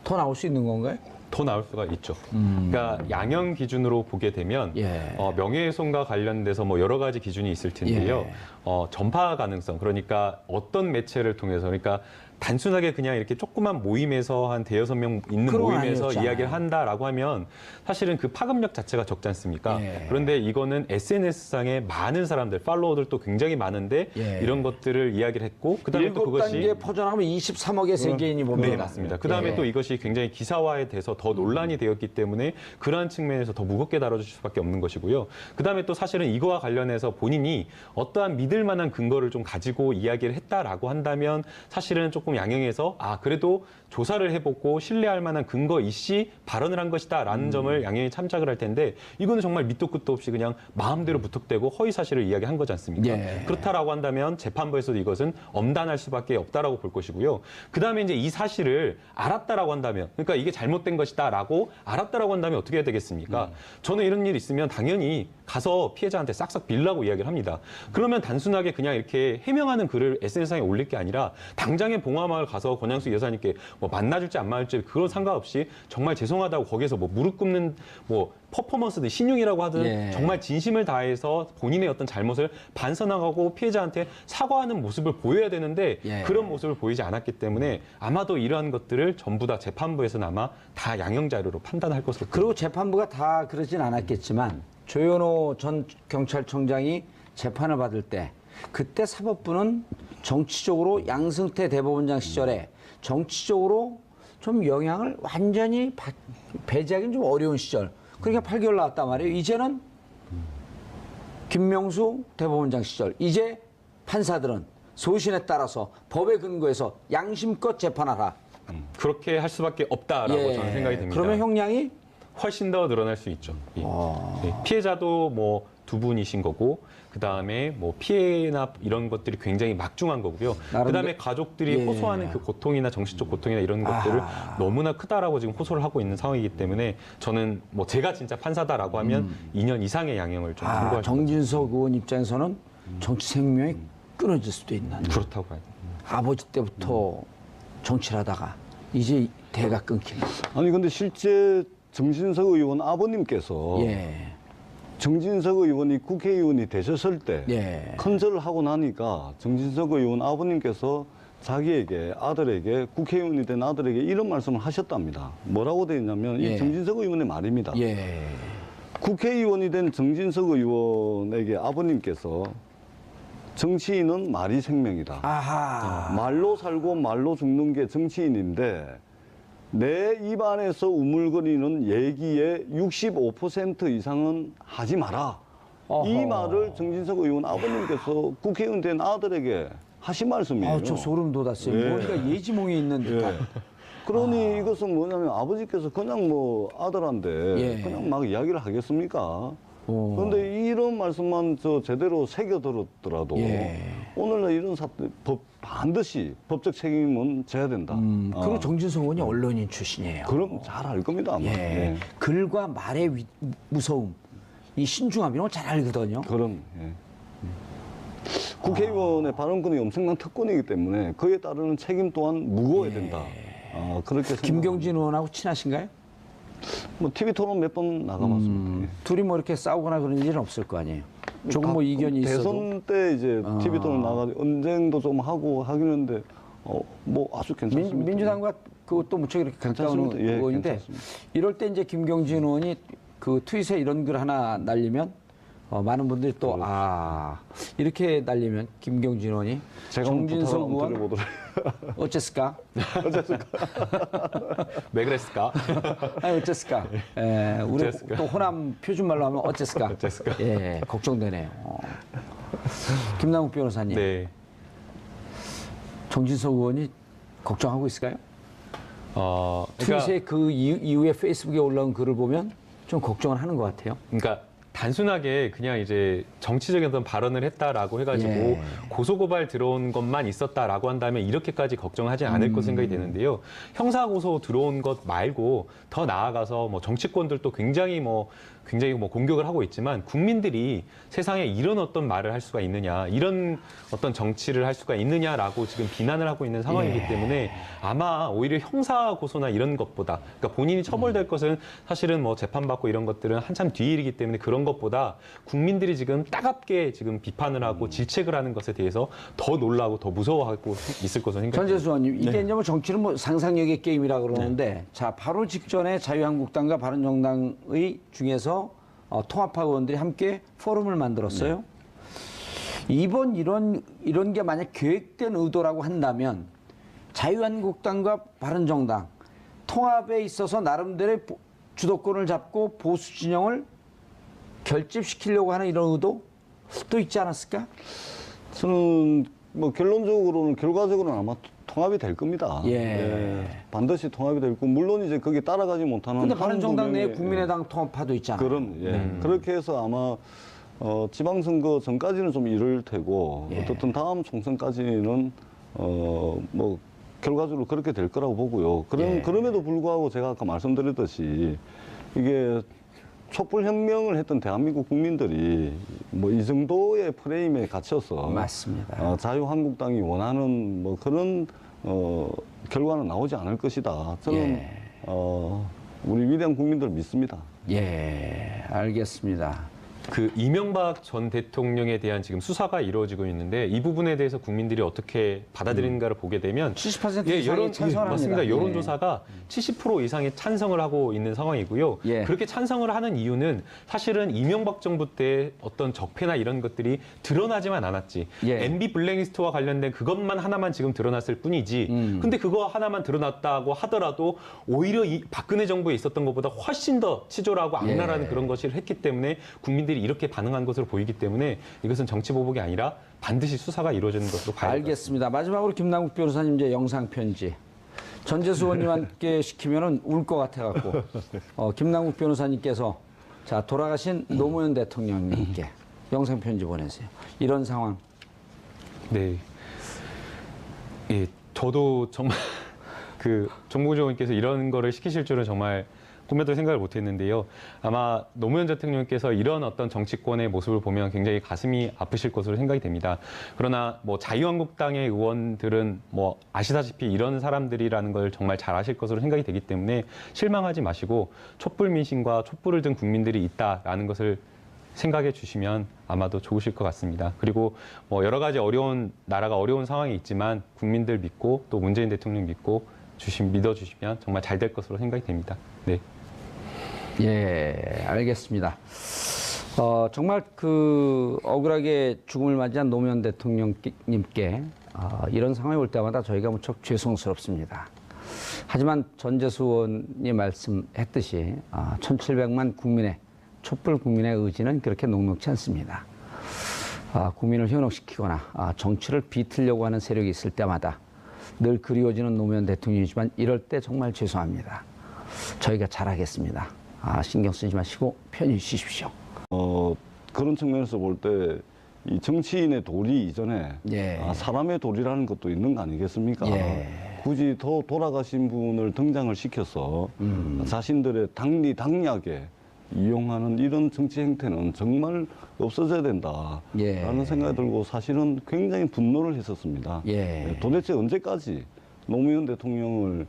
더 나올 수 있는 건가요? 더 나올 수가 있죠. 그러니까 양형 기준으로 보게 되면 예. 명예훼손과 관련돼서 뭐 여러 가지 기준이 있을 텐데요. 예. 전파 가능성, 그러니까 어떤 매체를 통해서, 그러니까 단순하게 그냥 이렇게 조그만 모임에서 한 대여섯 명 있는 그런 건 모임에서 아니었잖아요. 이야기를 한다라고 하면 사실은 그 파급력 자체가 적지 않습니까? 예. 그런데 이거는 SNS상에 많은 사람들, 팔로워들도 굉장히 많은데 예. 이런 것들을 이야기를 했고, 그다음에 또 그것이 7단계 퍼져나가면 23억의 세계인이 봅니다. 네, 맞습니다. 그다음에 예. 또 이것이 굉장히 기사화에 돼서 더 논란이 되었기 때문에 그러한 측면에서 더 무겁게 다뤄줄 수밖에 없는 것이고요. 그다음에 또 사실은 이거와 관련해서 본인이 어떠한 믿을 만한 근거를 좀 가지고 이야기를 했다라고 한다면 사실은 조금 양형에서 그래도 조사를 해보고 신뢰할 만한 근거 있이 발언을 한 것이다라는 점을 양형이 참작을 할 텐데, 이거는 정말 밑도 끝도 없이 그냥 마음대로 무턱대고 허위 사실을 이야기한 거지 않습니까? 예. 그렇다라고 한다면 재판부에서도 이것은 엄단할 수밖에 없다라고 볼 것이고요. 그다음에 이제 이 사실을 알았다라고 한다면, 그러니까 이게 잘못된 것이다라고 알았다라고 한다면 어떻게 해야 되겠습니까? 저는 이런 일 있으면 당연히 가서 피해자한테 싹싹 빌라고 이야기를 합니다. 그러면 단순하게 그냥 이렇게 해명하는 글을 SNS상에 올릴 게 아니라 당장에 봉화마을 가서 권양숙 여사님께 뭐 만나줄지 안 만나줄지 그런 상관없이 정말 죄송하다고 거기서 뭐 무릎 꿇는 뭐 퍼포먼스든 신용이라고 하든 예. 정말 진심을 다해서 본인의 어떤 잘못을 반성하고 피해자한테 사과하는 모습을 보여야 되는데 예. 그런 모습을 보이지 않았기 때문에 아마도 이러한 것들을 전부 다 재판부에서는 아마 다 양형 자료로 판단할 것으로 그리고 재판부가 다 그러진 않았겠지만 조현호 전 경찰청장이 재판을 받을 때 그때 사법부는 정치적으로 양승태 대법원장 시절에 정치적으로 좀 영향을 완전히 배제하기는 좀 어려운 시절. 그러니까 8개월 나왔단 말이에요. 이제는 김명수 대법원장 시절. 이제 판사들은 소신에 따라서 법에 근거해서 양심껏 재판하라. 그렇게 할 수밖에 없다라고 예. 저는 생각이 됩니다. 그러면 형량이 훨씬 더 늘어날 수 있죠. 예. 예. 피해자도 뭐 두 분이신 거고 그다음에 뭐 피해나 이런 것들이 굉장히 막중한 거고요. 그다음에 가족들이 예. 호소하는 그 고통이나 정신적 고통이나 이런 것들을 너무나 크다라고 지금 호소를 하고 있는 상황이기 때문에 저는 뭐 제가 진짜 판사다라고 하면 2년 이상의 양형을 좀 선고할 정진석 의원 입장에서는 정치 생명이 끊어질 수도 있는. 그렇다고 봐요. 아버지 때부터 정치를 하다가 이제 대가 끊기는. 아니 근데 실제 정진석 의원 아버님께서 예. 정진석 의원이 국회의원이 되셨을 때 예. 컨설을 하고 나니까 정진석 의원 아버님께서 자기에게 아들에게 국회의원이 된 아들에게 이런 말씀을 하셨답니다. 뭐라고 되어 있냐면 예. 이 정진석 의원의 말입니다. 예. 국회의원이 된 정진석 의원에게 아버님께서 정치인은 말이 생명이다. 아하. 말로 살고 말로 죽는 게 정치인인데 내 입안에서 우물거리는 얘기의 65% 이상은 하지 마라. 어허. 이 말을 정진석 의원 아버님께서 국회의원 된 아들에게 하신 말씀이에요. 아, 저 소름 돋았어요. 예. 뭔가 예지몽이 있는 듯한. 예. 그러니 이것은 뭐냐면 아버지께서 그냥 뭐 아들한테 예. 그냥 막 이야기를 하겠습니까? 오. 그런데 이런 말씀만 저 제대로 새겨들었더라도 예. 오늘날 이런 사태 반드시 법적 책임은 져야 된다. 그리고 정진석 의원이 언론인 출신이에요. 그럼 잘 알 겁니다. 아마. 예. 예. 글과 말의 무서움, 이 신중함 이런 걸 잘 알거든요. 그럼 예. 국회의원의 발언권이 엄청난 특권이기 때문에 그에 따르는 책임 또한 무거워야 된다. 그렇게 생각합니다. 김경진 의원하고 친하신가요? 뭐 TV 토론 몇 번 나가봤습니다. 예. 둘이 뭐 이렇게 싸우거나 그런 일은 없을 거 아니에요. 조금 뭐 이견이 있어도. 대선 때 이제 TV 토론 나가서 언쟁도 좀 하고 하긴 했는데 뭐 아주 괜찮습니다. 민주당과 그것도 무척 이렇게 가까운 괜찮습니다. 예, 의원인데 괜찮습니다. 이럴 때 이제 김경진 의원이 그 트윗에 이런 글 하나 날리면 많은 분들이 또 이렇게 날리면 김경진 의원이 제가 정진석 의원 드려보도록. 어쨌을까? 왜 그랬을까? 아니 어쨌을까? 예, 우리 어쨌을까? 또 호남 표준말로 하면 어쨌을까? 어쨌을까? 예, 걱정되네요. 김남욱 변호사님, 네. 정진석 의원이 걱정하고 있을까요? 그러니까 트윗에 그 이후에 페이스북에 올라온 글을 보면 좀 걱정을 하는 것 같아요. 그러니까 단순하게 그냥 이제 정치적인 어떤 발언을 했다라고 해가지고 예. 고소고발 들어온 것만 있었다라고 한다면 이렇게까지 걱정하지 않을 것 생각이 되는데요. 형사고소 들어온 것 말고 더 나아가서 뭐 정치권들도 굉장히 뭐 공격을 하고 있지만 국민들이 세상에 이런 어떤 말을 할 수가 있느냐, 이런 어떤 정치를 할 수가 있느냐라고 지금 비난을 하고 있는 상황이기 때문에 아마 오히려 형사 고소나 이런 것보다, 그러니까 본인이 처벌될 것은 사실은 뭐 재판받고 이런 것들은 한참 뒤 일이기 때문에 그런 것보다 국민들이 지금 따갑게 지금 비판을 하고 질책을 하는 것에 대해서 더 놀라고 더 무서워하고 있을 것으로 생각합니다. 전재수 의원님, 이게 이제 뭐 정치는 뭐 상상력의 게임이라 그러는데, 자, 바로 직전에 자유한국당과 바른정당의 중에서 통합파 의원들이 함께 포럼을 만들었어요. 이번 이런 게 만약 계획된 의도라고 한다면 자유한국당과 바른정당 통합에 있어서 나름대로의 주도권을 잡고 보수 진영을 결집시키려고 하는 이런 의도 또 있지 않았을까? 저는 뭐 결과적으로는 아마 통합이 될 겁니다. 예. 반드시 통합이 될 거고 물론 이제 거기 따라가지 못하는 근데 한두 바른정당 내에 명의, 국민의당 통합파도 있잖아요. 그럼 그렇게 해서 아마 지방선거 전까지는 좀 이를 테고 어떻든 다음 총선까지는 뭐 결과적으로 그렇게 될 거라고 보고요. 그럼에도 불구하고 제가 아까 말씀드렸듯이 이게 촛불혁명을 했던 대한민국 국민들이 뭐 이 정도의 프레임에 갇혀서 맞습니다. 자유한국당이 원하는 뭐 그런 결과는 나오지 않을 것이다. 저는 예. 우리 위대한 국민들 믿습니다. 예, 알겠습니다. 그 이명박 전 대통령에 대한 지금 수사가 이루어지고 있는데 이 부분에 대해서 국민들이 어떻게 받아들이는가를 보게 되면 70% 예, 이상이 찬성을 맞습니다. 합니다. 여론조사가 70% 이상이 찬성을 하고 있는 상황이고요. 예. 그렇게 찬성을 하는 이유는 사실은 이명박 정부 때 어떤 적폐나 이런 것들이 드러나지만 않았지. 예. MB 블랙리스트와 관련된 그것만 하나만 지금 드러났을 뿐이지. 근데 그거 하나만 드러났다고 하더라도 오히려 이 박근혜 정부에 있었던 것보다 훨씬 더 치졸하고 악랄한 예. 그런 것을 했기 때문에 국민들이 이렇게 반응한 것으로 보이기 때문에 이것은 정치 보복이 아니라 반드시 수사가 이루어지는 것으로 봐야 됩니다. 알겠습니다. 마지막으로 김남국 변호사님 이제 영상 편지. 전재수 의원님한테 시키면은 울 것 같아갖고 김남국 변호사님께서 자 돌아가신 노무현 대통령님께 영상 편지 보내세요. 이런 상황. 네. 예, 저도 정말 그 정봉주 의원께서 이런 거를 시키실 줄은 정말 꿈에도 생각을 못 했는데요. 아마 노무현 대통령께서 이런 어떤 정치권의 모습을 보면 굉장히 가슴이 아프실 것으로 생각이 됩니다. 그러나 뭐 자유한국당의 의원들은 뭐 아시다시피 이런 사람들이라는 걸 정말 잘 아실 것으로 생각이 되기 때문에 실망하지 마시고 촛불 민심과 촛불을 든 국민들이 있다라는 것을 생각해 주시면 아마도 좋으실 것 같습니다. 그리고 뭐 여러 가지 나라가 어려운 상황이 있지만 국민들 믿고 또 문재인 대통령 믿어주시면 정말 잘 될 것으로 생각이 됩니다. 네. 예, 알겠습니다. 정말 그 억울하게 죽음을 맞이한 노무현 대통령님께 이런 상황이 올 때마다 저희가 무척 죄송스럽습니다. 하지만 전재수 의원이 말씀했듯이 1700만 국민의 촛불 국민의 의지는 그렇게 녹록지 않습니다. 국민을 현혹시키거나 정치를 비틀려고 하는 세력이 있을 때마다 늘 그리워지는 노무현 대통령이지만 이럴 때 정말 죄송합니다. 저희가 잘하겠습니다. 신경 쓰지 마시고 편히 쉬십시오. 그런 측면에서 볼 때 이 정치인의 도리 이전에 예. 사람의 도리라는 것도 있는 거 아니겠습니까? 예. 굳이 더 돌아가신 분을 등장을 시켜서 자신들의 당리 당략에 이용하는 이런 정치 행태는 정말 없어져야 된다라는 예. 생각이 들고 사실은 굉장히 분노를 했었습니다. 예. 도대체 언제까지 노무현 대통령을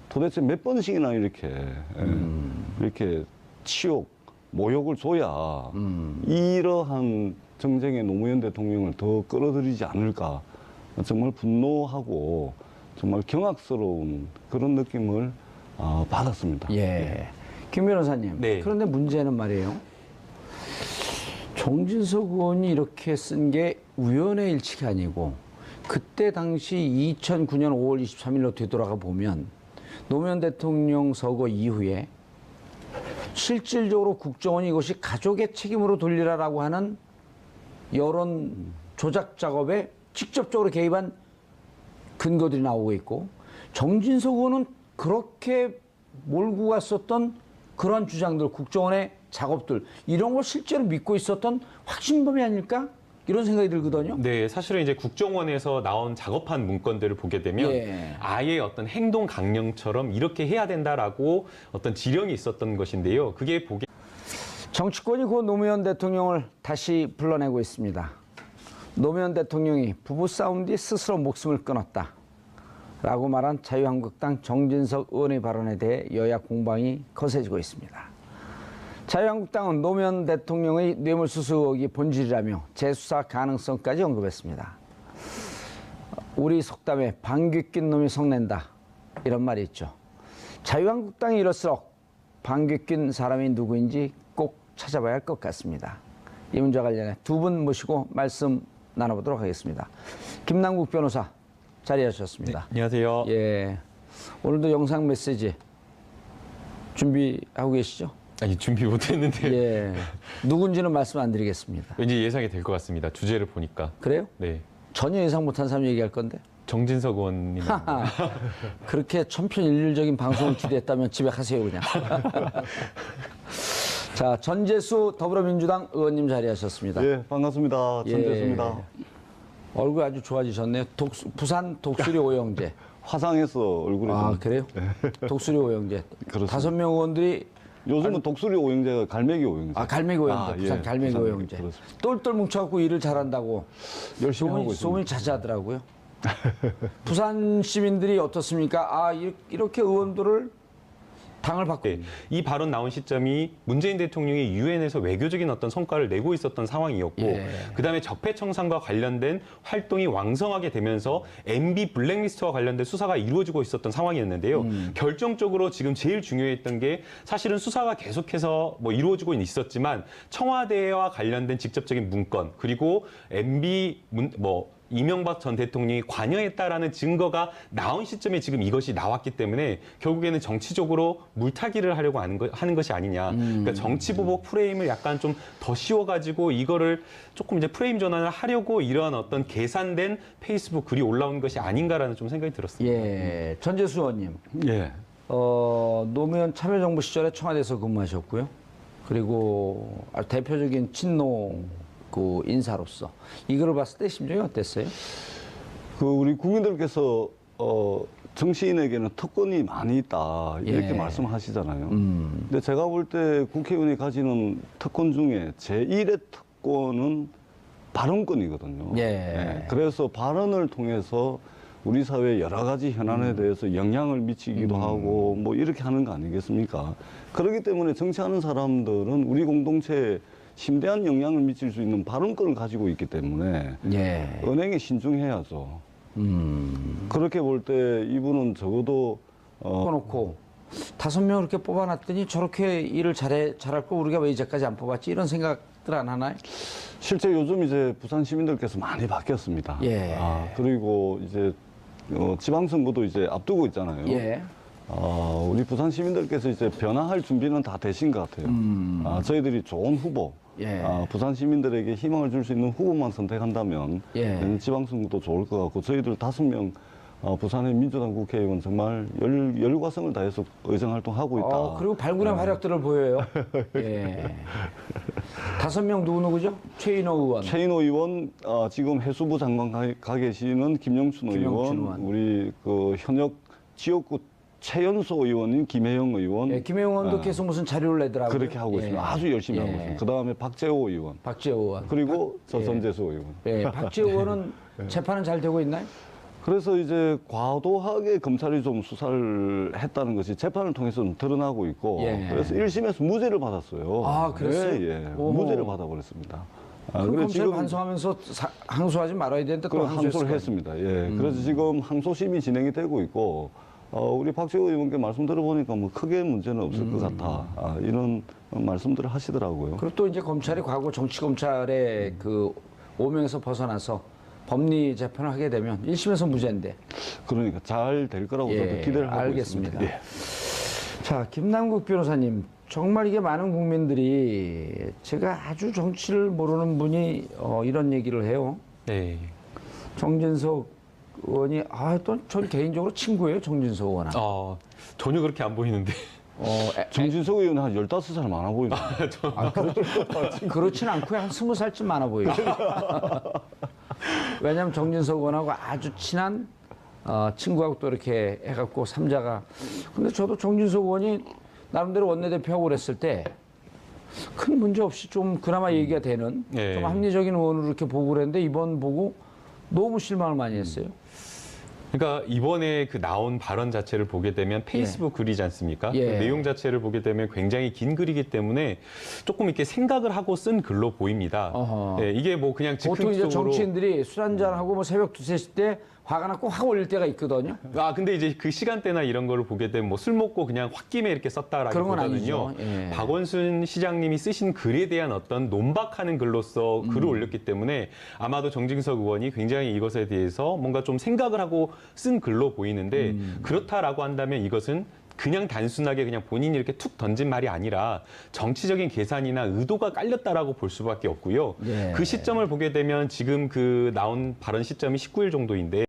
도대체 몇 번씩이나 이렇게 치욕, 모욕을 줘야 이러한 정쟁의 노무현 대통령을 더 끌어들이지 않을까 정말 분노하고 정말 경악스러운 그런 느낌을 받았습니다. 예. 김 변호사님. 네. 그런데 문제는 말이에요. 정진석 의원이 이렇게 쓴 게 우연의 일치가 아니고 그때 당시 2009년 5월 23일로 되돌아가 보면 노무현 대통령 서거 이후에 실질적으로 국정원이 이것이 가족의 책임으로 돌리라라고 하는 여론 조작 작업에 직접적으로 개입한 근거들이 나오고 있고 정진석 의원은 그렇게 몰고 갔었던 그런 주장들, 국정원의 작업들 이런 걸 실제로 믿고 있었던 확신범이 아닐까? 이런 생각이 들거든요. 네, 사실은 이제 국정원에서 나온 작업한 문건들을 보게 되면 예. 아예 어떤 행동 강령처럼 이렇게 해야 된다라고 어떤 지령이 있었던 것인데요. 그게 보게 정치권이 곧 노무현 대통령을 다시 불러내고 있습니다. 노무현 대통령이 부부싸움 뒤 스스로 목숨을 끊었다. 라고 말한 자유한국당 정진석 의원의 발언에 대해 여야 공방이 거세지고 있습니다. 자유한국당은 노무현 대통령의 뇌물수수 의혹이 본질이라며 재수사 가능성까지 언급했습니다. 우리 속담에 방귀 낀 놈이 성낸다 이런 말이 있죠. 자유한국당이 이럴수록 방귀 낀 사람이 누구인지 꼭 찾아봐야 할 것 같습니다. 이 문제와 관련해 두 분 모시고 말씀 나눠보도록 하겠습니다. 김남국 변호사 자리하셨습니다. 네, 안녕하세요. 예, 오늘도 영상 메시지 준비하고 계시죠? 아니 준비 못했는데 예, 누군지는 말씀 안 드리겠습니다. 왠지 예상이 될 것 같습니다. 주제를 보니까. 그래요? 네, 전혀 예상 못한 사람 얘기할 건데. 정진석 의원님. 하하, 그렇게 천편일률적인 방송을 기대했다면 집에 가세요 그냥. 자, 전재수 더불어민주당 의원님 자리하셨습니다. 예, 반갑습니다. 전재수입니다. 얼굴 아주 좋아지셨네요. 부산 독수리 오영재. 화상해서 얼굴이 아, 좀 그래요? 독수리 오영재. 그렇습니다. 5명 의원들이 요즘은 독수리 오형제가 갈매기 오형제. 아, 갈매기 오형제, 아, 부산 예, 갈매기 부산, 오형제. 그렇습니다. 똘똘 뭉쳐갖고 일을 잘한다고 열심히 하고 있습니다. 소문이 자자하더라고요. 부산 시민들이 어떻습니까? 아, 이렇게 의원들을 당을 받고 네, 이 발언 나온 시점이 문재인 대통령이 유엔에서 외교적인 어떤 성과를 내고 있었던 상황이었고 예. 그다음에 적폐청산과 관련된 활동이 왕성하게 되면서 MB 블랙리스트와 관련된 수사가 이루어지고 있었던 상황이었는데요. 결정적으로 지금 제일 중요했던 게 사실은 수사가 계속해서 뭐 이루어지고 있었지만 청와대와 관련된 직접적인 문건 그리고 MB 이명박 전 대통령이 관여했다라는 증거가 나온 시점에 지금 이것이 나왔기 때문에 결국에는 정치적으로 물타기를 하려고 하는 것이 아니냐. 그러니까 정치 보복 프레임을 약간 좀 더 씌워가지고 이거를 조금 이제 프레임 전환을 하려고 이러한 어떤 계산된 페이스북 글이 올라온 것이 아닌가라는 좀 생각이 들었습니다. 예, 전재수 의원님. 예. 노무현 참여정부 시절에 청와대에서 근무하셨고요. 그리고 아주 대표적인 친노 그 인사로서 이거를 봤을 때 심정이 어땠어요? 그 우리 국민들께서 정치인에게는 특권이 많이 있다 이렇게 예. 말씀하시잖아요. 근데 제가 볼 때 국회의원이 가지는 특권 중에 제1의 특권은 발언권이거든요. 예. 그래서 발언을 통해서 우리 사회 여러 가지 현안에 대해서 영향을 미치기도 하고 뭐 이렇게 하는 거 아니겠습니까? 그렇기 때문에 정치하는 사람들은 우리 공동체에 심대한 영향을 미칠 수 있는 발언권을 가지고 있기 때문에 예. 은행에 신중해야죠. 그렇게 볼 때 이분은 적어도 뽑아놓고 5명 이렇게 뽑아놨더니 저렇게 일을 잘할 거 우리가 왜 이제까지 안 뽑았지? 이런 생각들 안 하나요? 실제 요즘 이제 부산 시민들께서 많이 바뀌었습니다. 예. 그리고 이제 지방선거도 이제 앞두고 있잖아요. 예. 우리 부산 시민들께서 이제 변화할 준비는 다 되신 것 같아요. 저희들이 좋은 후보, 예. 부산 시민들에게 희망을 줄 수 있는 후보만 선택한다면 예. 내년 지방선거도 좋을 것 같고 저희들 5명 부산의 민주당 국회의원 정말 열과성을 다해서 의정활동하고 있다. 그리고 발군의 활약들을 보여요. 예. 5명 누구죠? 최인호 의원. 최인호 의원, 지금 해수부 장관 가 계시는 김영춘 의원, 의원. 우리 그 현역 지역구 최연소 의원인 김혜영 의원. 예, 김혜영 의원도 계속 무슨 자료를 내더라고요. 그렇게 하고 예. 있습니다. 아주 열심히 하고 예. 있습니다. 그 다음에 박재호 의원. 박지호 의원. 그리고 전재수 의원. 예, 박지호 의원은 재판은 잘 되고 있나요? 그래서 이제 과도하게 검찰이 좀 수사를 했다는 것이 재판을 통해서 좀 드러나고 있고 예. 그래서 1심에서 무죄를 받았어요. 아, 그랬어요? 예, 예. 오호. 무죄를 받아버렸습니다. 그럼 그래서 검찰 반성하면서 항소하지 말아야 되는데 또 그럼 항소했을 항소를 거예요. 했습니다. 예. 그래서 지금 항소심이 진행이 되고 있고 우리 박재호 의원께 말씀 들어보니까 뭐 크게 문제는 없을 것 같다. 이런 말씀들을 하시더라고요. 그리고 또 이제 검찰이 과거 정치 검찰의 그 오명에서 벗어나서 법리 재판을 하게 되면 1심에서 무죄인데. 그러니까 잘 될 거라고 저도 기대를 하고 알겠습니다. 있습니다. 예. 자, 김남국 변호사님, 정말 이게 많은 국민들이 제가 아주 정치를 모르는 분이 이런 얘기를 해요. 네. 정진석 의원이 또 전 개인적으로 친구예요, 정진석 의원아. 전혀 그렇게 안 보이는데. 정진석 의원 한 15살 많아 보입니다. 그렇진 않고요. 한 20살쯤 많아 보여요. 왜냐하면 정진석 의원하고 아주 친한 친구하고 또 이렇게 해갖고 삼자가. 근데 저도 정진석 의원이 나름대로 원내대표하고 그랬을 때 큰 문제 없이 좀 그나마 얘기가 되는 네. 좀 합리적인 의원으로 이렇게 보고 그랬는데 이번 보고 너무 실망을 많이 했어요. 그러니까 이번에 그 나온 발언 자체를 보게 되면 페이스북 글이지 않습니까? 예. 그 내용 자체를 보게 되면 굉장히 긴 글이기 때문에 조금 이렇게 생각을 하고 쓴 글로 보입니다. 어허. 예, 이게 뭐 그냥 보통 이제 즉흥적으로 정치인들이 술 한잔하고 뭐 새벽 2, 3시 때 화가 나고 확 올릴 때가 있거든요. 근데 이제 그 시간대나 이런 거를 보게 되면 뭐 술 먹고 그냥 홧김에 이렇게 그런 건 썼다라기보다는요. 아니죠. 예. 박원순 시장님이 쓰신 글에 대한 어떤 논박하는 글로서 글을 올렸기 때문에 아마도 정진석 의원이 굉장히 이것에 대해서 뭔가 좀 생각을 하고 쓴 글로 보이는데 그렇다라고 한다면 이것은 그냥 단순하게 그냥 본인이 이렇게 툭 던진 말이 아니라 정치적인 계산이나 의도가 깔렸다라고 볼 수밖에 없고요. 예. 그 시점을 보게 되면 지금 그 나온 발언 시점이 19일 정도인데